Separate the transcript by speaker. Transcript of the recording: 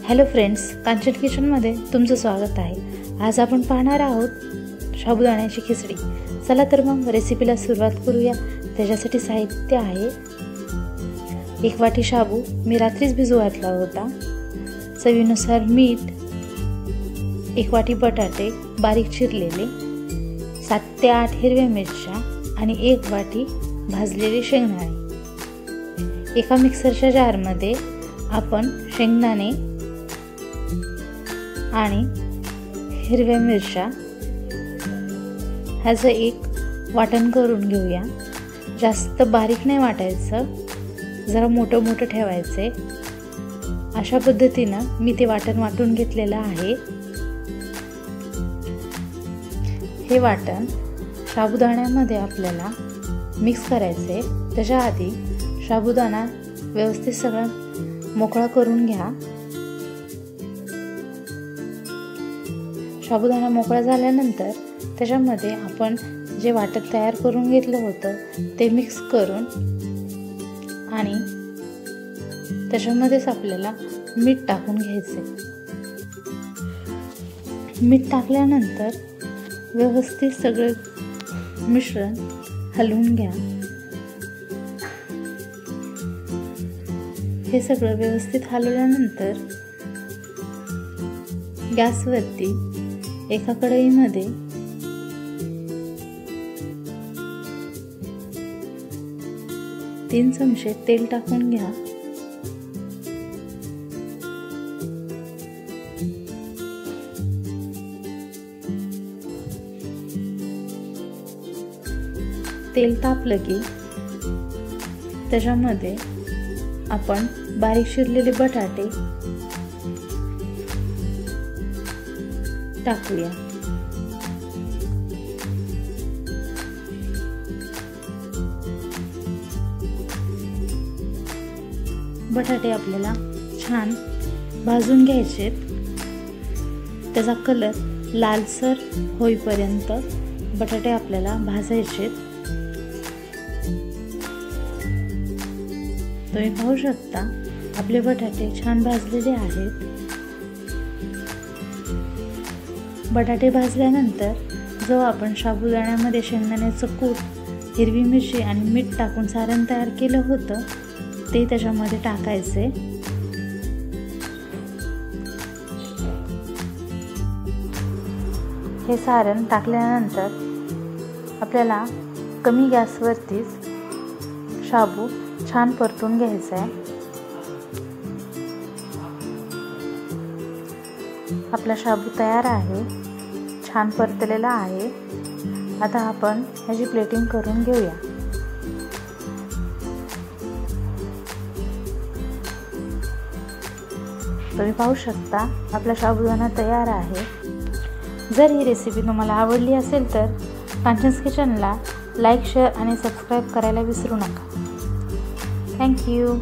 Speaker 1: Hello friends, Kanchan किचनमध्ये तुमचं स्वागत आहे। आज आपण पाहणार आहोत साबुदाण्याची खिचडी। चला तर मग रेसिपीला सुरुवात करूया। त्याच्यासाठी साहित्य आहे 1 वाटी शाबू मी रात्रीच भिजू घातला होता, चवीनुसार मीठ, 1 वाटी बटाटे बारीक चिरलेले, 7 ते 8 हिरव्या मिरच्या आणि 1 वाटी भाजलेले शेंगदाणे। एका मिक्सरच्या जारमध्ये आपण शेंगदाणे आणि हिरव्या मिरच्या ह्याचं एक वाटण करून घेऊया। जास्त बारीक नाही वाटायचं, जरा मोठं मोठं ठेवायचे। अशा पद्धतीनं मी ते वाटण वाटून घेतलेलं आहे। हे वाटण साबुदाण्यामध्ये आपल्याला मिक्स करायचे। त्याच्या आधी साबुदाणा व्यवस्थित सगळं मोकळा करून घ्या। साबुदाणा मोकळा झाल्यानंतर त्याच्यामध्ये आपण जे वाटण तयार करून घेतलं होतं ते मिक्स करून आणि त्याच्यामध्येच आपल्याला मीठ टाकून घ्यायचे। मीठ टाकल्यानंतर व्यवस्थित सगळं मिश्रण हलवून घ्या। हे सगळं व्यवस्थित हलवल्यानंतर गॅसवरती एका कढईमध्ये तीन चमचे तेल टाकून घ्या। तेल तापलं की त्याच्यामध्ये आपण बारीक चिरलेले बटाटे टाकूया। बटाटे आपल्याला छान भाजून घ्यायचे। त्याचा कलर लालसर होईपर्यंत बटाटे आपल्याला भाजायचे। तुम्ही पाहू शकता आपले बटाटे छान भाजलेले आहेत। बटाटे भाजल्यानंतर जो आपण साबुदाण्यामध्ये शेंगदाण्याचं कूट, हिरवी मिरची आणि मीठ टाकून सारण तयार केलं होतं ते त्याच्यामध्ये टाकायचे। हे सारण टाकल्यानंतर आपल्याला कमी गॅसवरतीच शाबू छान परतून घ्यायचा आहे। आपला शाबू तयार आहे, छान परतलेला आहे। आता आपण ह्याची प्लेटिंग करून घेऊया। तुम्ही पाहू शकता आपला साबुदाणा तयार आहे। जर ही रेसिपी तुम्हाला आवडली असेल तर कांचन्स किचनला लाईक, शेअर आणि सबस्क्राईब करायला विसरू नका। Thank you.